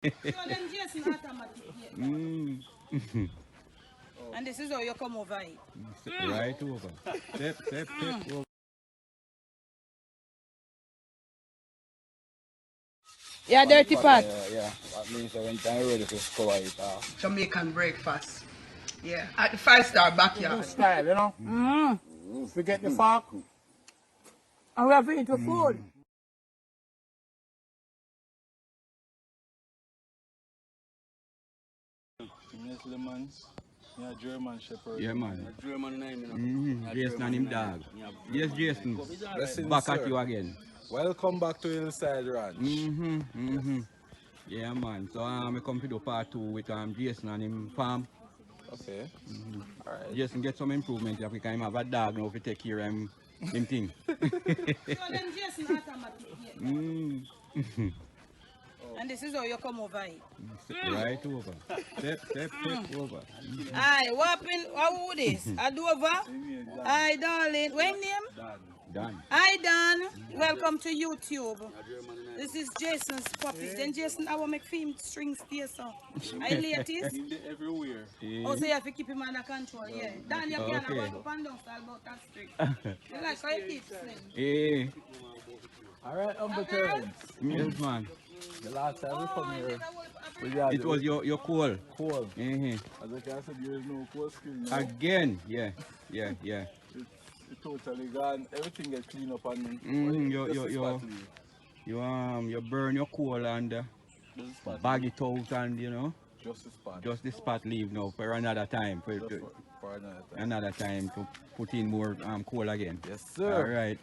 So then Jason automatic. Mm. And this is how you come over it. Right over. Step over. Yeah, dirty pot. Yeah. That means that when time ready to score it off. Jamaican breakfast. Yeah, at the five-star backyard. Good style, you know? Forget the fork. And we have to eat the food. Yes, Lemons. Yeah, German Shepherd. Yeah, man. German name, you know. Jason and him dog. Yes, Jason. Blessings, Back at sir. you again. Welcome back to Hillside Ranch. Yeah, man. So I come to do part 2 with Jason and him farm. Okay. Alright. Jason get some improvement if we can have a dog now if we take care of him thing. So then Jason automatic. And this is how you come over it. Right over. Step over. Aye, what happened? How this? Adova? Aye, darling. What name? Done. Hi, Dan. Welcome to YouTube. This is Jason's puppy. Then Jason, I will make film string stay so. I latest. Everywhere. Oh, so you have to keep him under control, yeah. Dan, you can't go up and down, so about that strict. You like how you keep slim. Hey. Alright, Uncle Terrence. Yes, man. The last time we come here, It was your call. coal. Uh-huh. As I said, there is no coal screen. No? Again. Yeah. It's totally gone. Everything gets cleaned up and you burn your coal and bag it out and just the spot. just the spot leave now for another time For another time. another time to put in more coal again. Yes, sir. All right.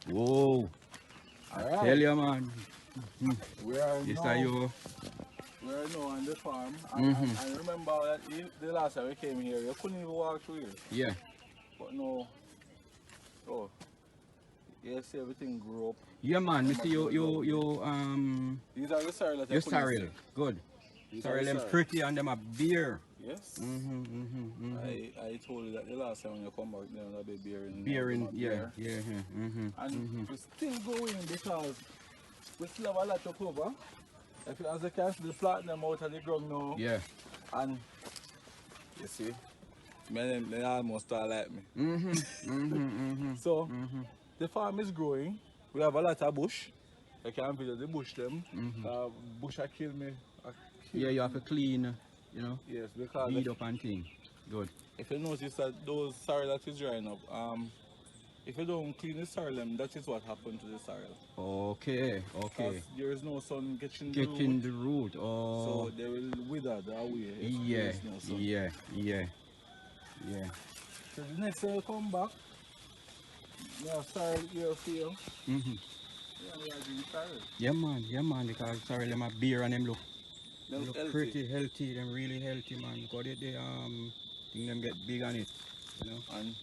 Whoa. Alright. Tell you, man. We are This now, are you. we are now on the farm. And remember that the last time we came here, you couldn't even walk through here. Yeah. But no. Oh. Yes, everything grew up. Yeah, man. You see you These are the sorrel that your I couldn't sorrel. see. Good. These are Sorrel the them sorrel. pretty and them a beer. Yes. I told you that the last time when you come back, they're going to be bearing. Beer, yeah. And we're still going because we still have a lot to cover. If you, as you can see, the flatten them out of the ground now. Yeah. And you see, they almost start like me. So the farm is growing. We have a lot of bush. I can visit the bush them. Bush I kill me. Yeah, you have to clean, Yes, because weed up and thing. Good. if you notice that those sorrel that is drying up, if you don't clean the sorrel, that is what happened to the sorrel. Okay. Because there is no sun getting Getting the the root. Oh. so they will wither away. If Yeah. there is no sun. Yeah. So the next time you come back, you have sorrel here for you. Yeah, we are doing sorrel. Yeah, man. Because sorry, them a beer and them look Healthy. pretty healthy. Them really healthy, man. Because they think them get big on it. And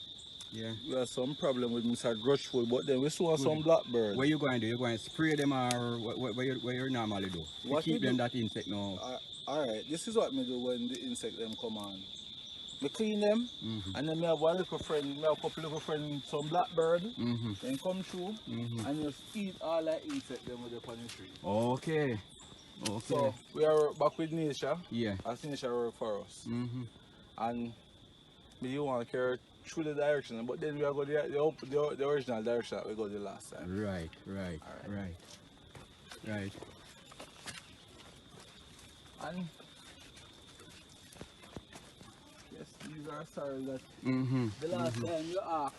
Yeah. we have some problem with Mr. Grudgeful, but then we saw some blackbird. What you going to do? You going to spray them or what you normally do? You What keep we them do- that insect now. Alright, this is what me do when the insect them come on. Me clean them, and then me have one little friend, me have a couple little friends, some blackbird, then come through, and just eat all that insect them with the on the tree. Okay. So we are back with nature, Yeah. as nature work for us. And me you want to carry through the direction, but then we are going the original direction that we go the last time. Right. And yes, these are sorry that the last time you asked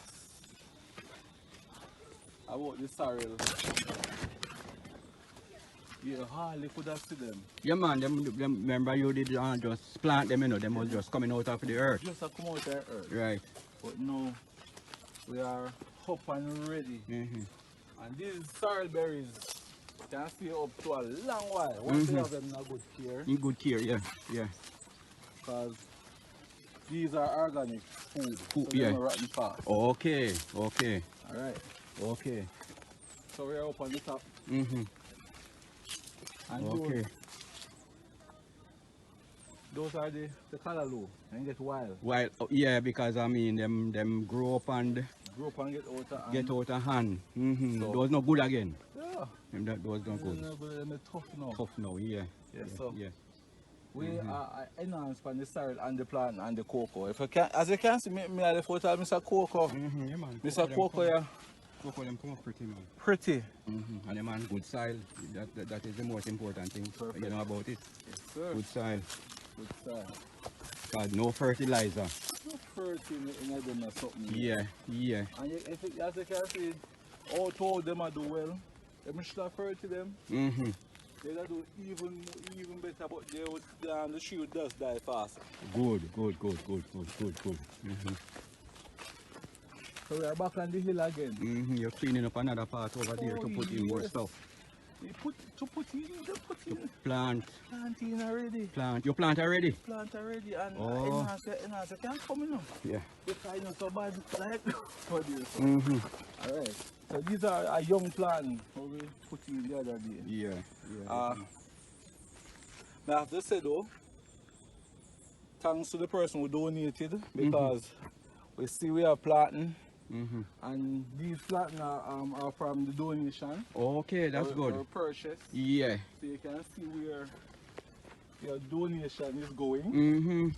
about the sorrel, you hardly could have seen them. Yeah, man. Them remember you did just plant them, Them was just coming out of the earth. Just have come out of the earth. Right. But now we are up and ready. And these sorrel berries can stay up to a long while. Once you have them in a good care. In good care, yeah. Because these are organic food. So yeah. they don't rotten fast. Okay. Alright. Okay. So we are up on the top. And Okay. those are the callaloo and get wild. Well, yeah, because I mean them grow up and Grow up and get out of hand. So- Those no good again. Yeah. Those not good. They're tough now. Tough now, yeah. Yes, so yes. we are enhanced on the sorrel and the plant and the cocoa. If you can, as you can see, me at the photo of Mr. Cocoa. Yeah, man. Mr. Cocoa, yeah, Cocoa them come up pretty, man. pretty. And the man good soil. That is the most important thing. Perfect. You know about it. Yes, sir. Good soil. Good soil. God, no fertilizer. No fertile in them or something. Yeah, yeah. And if it, as you can see, all two of them are do well. If I should have fertile them, they do even better, but they would, the tree would just die fast. Good. So we are back on the hill again. You're cleaning up another part over there to put in more stuff. To put in. Plant. Planting already. Plant. You plant already? Plant already and Oh. enhance can come in. Yeah. Because it's not so bad like for this. Alright. So these are a young plant how we put in the other day. Yeah. Now I have to say though, thanks to the person who donated because we see we are planting and these planting are from the donation. Okay, that's good. Or purchase. Yeah. So you can see where your donation is going.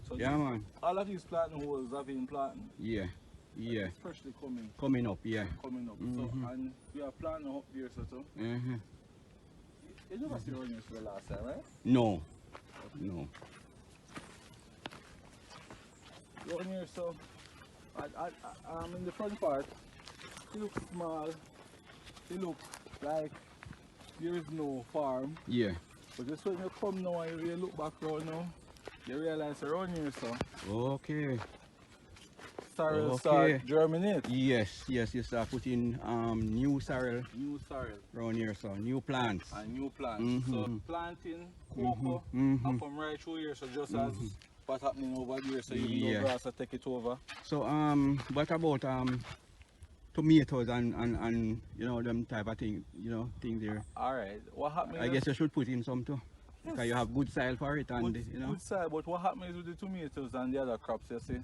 So Yeah, these, man. all of these planting holes have been planting. Yeah. It's freshly coming. Coming up, yeah. So and we are planting up here so too. You never see onions for the last time, right? No. The onions so in the front part it looks small. It looks like there is no farm. Yeah. But just when you come now and you look back around now, you realize around here so Okay. sorrel start germinate. Yes, you start putting new sorrel New sorrel around here, so new plants. and new plants. So planting cocoa and come right through here, so just as what's happening over here, so you know grass will take it over. So what about tomatoes and you know them type of thing, thing there? Alright, what happens? I guess you should put in some too. Because you have good soil for it and good soil, but what happens with the tomatoes and the other crops, you see?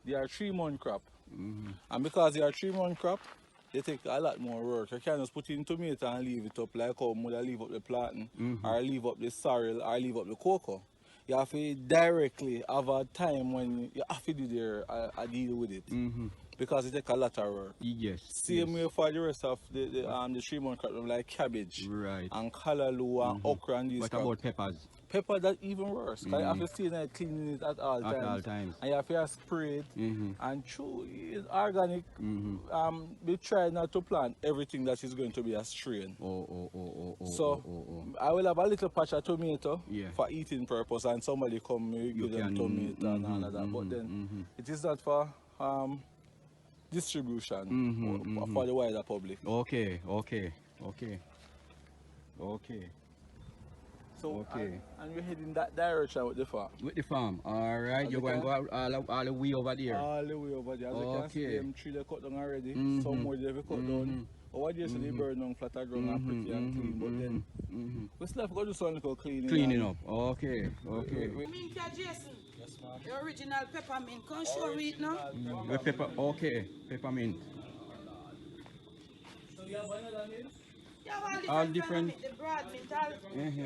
They are 3-month crop. And because they are 3-month crop, they take a lot more work. You can't just put in tomato and leave it up like how mother leave up the planting, or leave up the sorrel, or leave up the cocoa. You have to directly have a time when you have to do there and deal with it. Because it takes a lot of work. Yes. Same way for the rest of the 3-month crop, like cabbage, Right. and callaloo, and okra, and these What crops. about peppers? Pepper, that even worse. 'Cause you have to stay there cleaning it at all times. At all times. And you have to spray it. And true, it's organic. We try not to plant everything that is going to be a strain. So I will have a little patch of tomato for eating purpose, and somebody come give them tomato and all of that. But then it is not for distribution for the wider public. Okay. So and we're heading that direction with the farm. With the farm, alright. You're going to go all the way over there. All the way over there. As you can see, them tree they cut down already. Some more they have cut down. Over there, so they burn down flatter ground and pretty and clean. But then we still have to go do some little cleaning. Up. Okay. Mint, Jason. Yes, ma'am. The original peppermint. Can't show it now. With peppermint. So you have another name? Yeah, all different. The broad mint, all all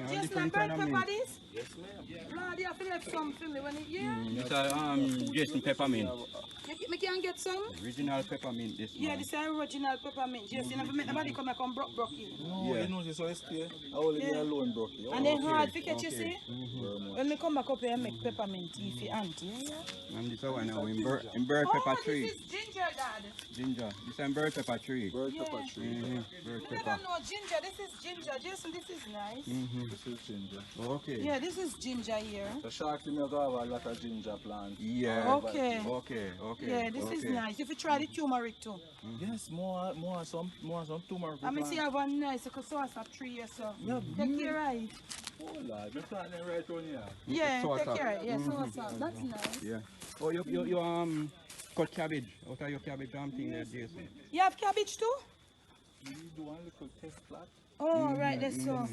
just different like kind of pepper mint. this. Yes, ma'am. Lord, you have to left some for me when it, It's Jason peppermint. Me can get some? Original peppermint this Yeah, man. this is original peppermint. Jason, you never make nobody come and broke it. No, you know this one stay. I will leave alone, bro. And then hard to catch, you see? When me come back up here and make peppermint tea for auntie. And this one now in bird pepper tree. This is ginger, Dad. Ginger. This is bird pepper tree. Bird pepper tree. Bird You pepper. don't know ginger. This is ginger. Jason, this is nice. This is ginger. Okay. Yeah, this is ginger here. So shortly we have a lot of ginger plants. Yeah. Okay. Yeah, this is nice. If you try the turmeric too. Yes, more some turmeric. I mean, see, I have one nice little sauce of tree here, so take care of it. Oh Lord, we plant them right on here. Yeah, Sauce take up. care of it. Yeah, sauce. That's nice. Yeah. Oh, you cut cabbage out of your cabbage thing there, Jason. You have cabbage too? We do one little test plot. Oh, right, that's so.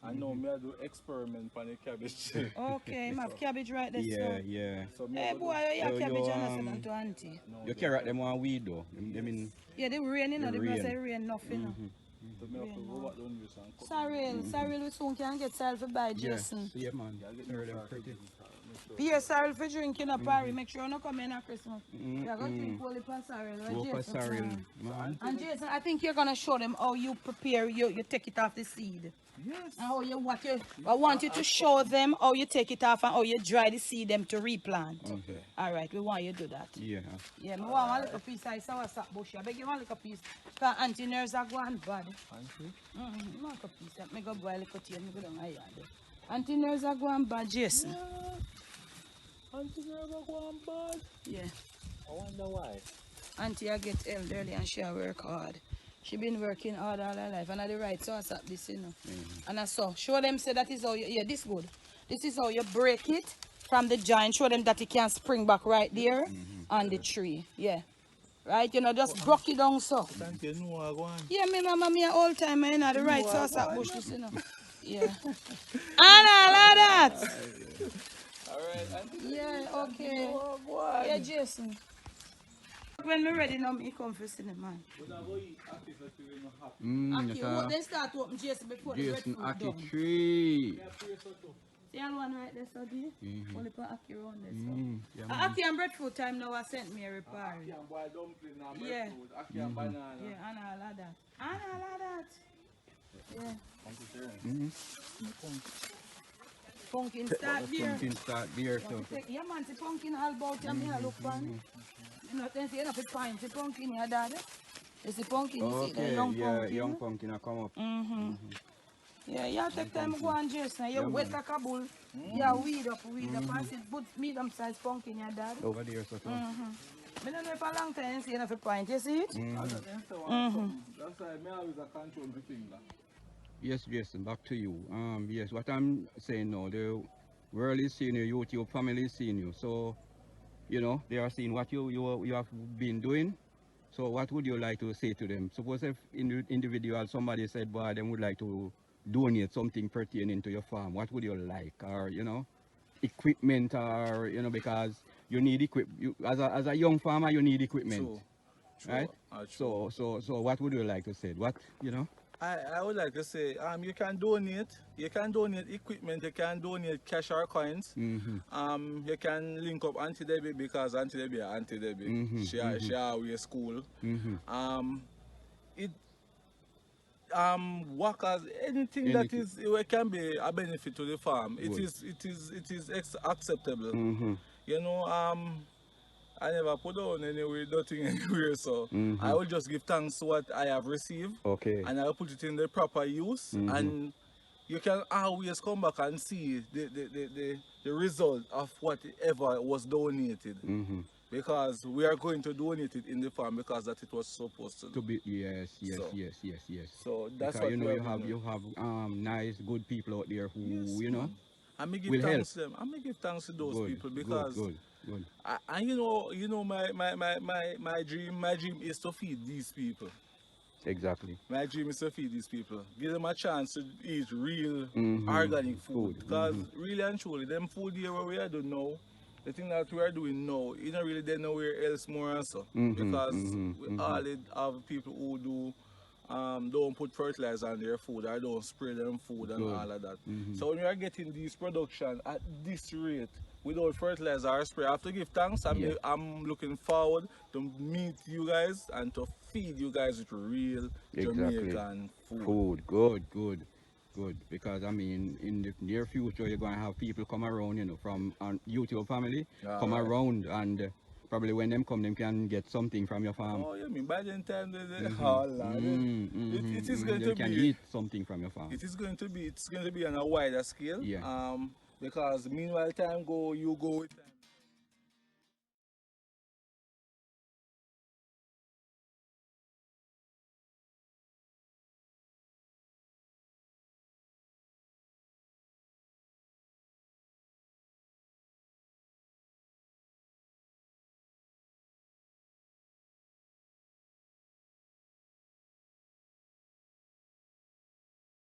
I know me I do experiment on the cabbage. Okay, I have cabbage right there, Yeah. So me Hey, I do- boy, you have So cabbage you, and I send them to auntie. Your carrot them want weed though. Them in Yeah, they rain, you know, The the rain. say rain nothing. So me have to go back down this and cut. Cyril, we soon can get Cyril for buy Jason. Yeah, man. Yeah, get They're me them started pretty. with this, make sure. Pierre Cyril for drinking up, Harry. Make sure you don't come in at Christmas. You're going to drink only for Cyril. Go for Jason Cyril, plan. man. And Jason, I think you're gonna show them how you prepare, you take it off the seed. Yes. And how I want you to show them how you take it off and how you dry the seed them to replant. Okay. All right, we want you to do that. Yeah. Yeah, me want one little piece of sour sap bush. I beg you one little piece. Because auntie nurse are going bad. Auntie? One little piece. That me go boil a little tea and me go down my yard. Auntie nurse are going bad, Jason. Auntie never go on bad. Yeah. I wonder why. Auntie I get elderly and she a work hard. She been working hard all her life and I the right so I sat this, you know. And I saw. Show them say that is how you, yeah, this good. This is how you break it from the joint. Show them that it can spring back right there on the tree. Yeah. Right, you know, just broke it down so. Thank you, no, I go on. Yeah, me mama, me a all time, I know the right so I sat bush this, you know. Yeah. And all of that. Alright, Auntie. Yeah, okay. Oh, go on. Yeah, Jason. When me ready now, me come for cinema, man. Yes, Okay, then start open Jason before the Jason breadfruit done. Aki tree. See that one right there, so dear? Only put Aki around there, so. Yeah, Aki and breadfruit time now, I sent me a repair. Aki and boy dumpling and Yeah. breadfruit. Aki and banana. Yeah, and all of that. And all of that. Yeah. Auntie Terence. Pumpkin start there. Pumpkin start there, so. Yeah, man, the pumpkin all about you, me a look pan. You know, then say, you know, the pint, the pumpkin, yeah, dad. You see pumpkin, you see the Okay, young yeah, pumpkin. young pumpkin will come up. Yeah, you take time to go and Jason. You wet a kabul. You weed up and see put medium sized pumpkin, yeah, dad. Over there, so. I don't know if a long time you see enough pint, you see it? That's why me always a control the thing. Yes, Jason, back to you. Yes, what I'm saying now, the world is seeing you, your family is seeing you. So, you know, they are seeing what you have been doing. So what would you like to say to them? Suppose if individual, somebody said, boy, they would like to donate something pertaining to your farm. What would you like? Or, you know, equipment or, you know, because you need equipment. As a young farmer, you need equipment. True. Right? True. So what would you like to say? What, you know? I would like to say, you can donate equipment, you can donate cash or coins. You can link up Auntie Debbie because Auntie Debbie is Auntie Debbie. She always school. Workers, anything that is it can be a benefit to the farm. It is acceptable. You know, I never put down nothing anywhere, so I will just give thanks to what I have received. Okay. And I will put it in the proper use, and you can always come back and see the result of whatever was donated. Because we are going to donate it in the farm because that it was supposed to be. Yes. So that's because, what you know you have nice, good people out there who you know. I may give thanks to them. I may give thanks to those people because good. And you know my dream is to feed these people. Exactly. My dream is to feed these people. Give them a chance to eat real organic food. Because really and truly, them food here where we are doing now, the thing that we are doing now, you don't really there nowhere else more also. Because we all have people who don't put fertilizer on their food or don't spray them food and all of that. So when we are getting these production at this rate, without fertilizer or spray, I have to give thanks. I'm looking forward to meet you guys and to feed you guys with real Jamaican food. Good. Because I mean, in the near future, you're going to have people come around, you know, from YouTube family, come around, and probably when them come, them can get something from your farm. Oh, you mean by the time it is going to can be eat something from your farm. It's going to be on a wider scale. Yeah. Because meanwhile time go, you go with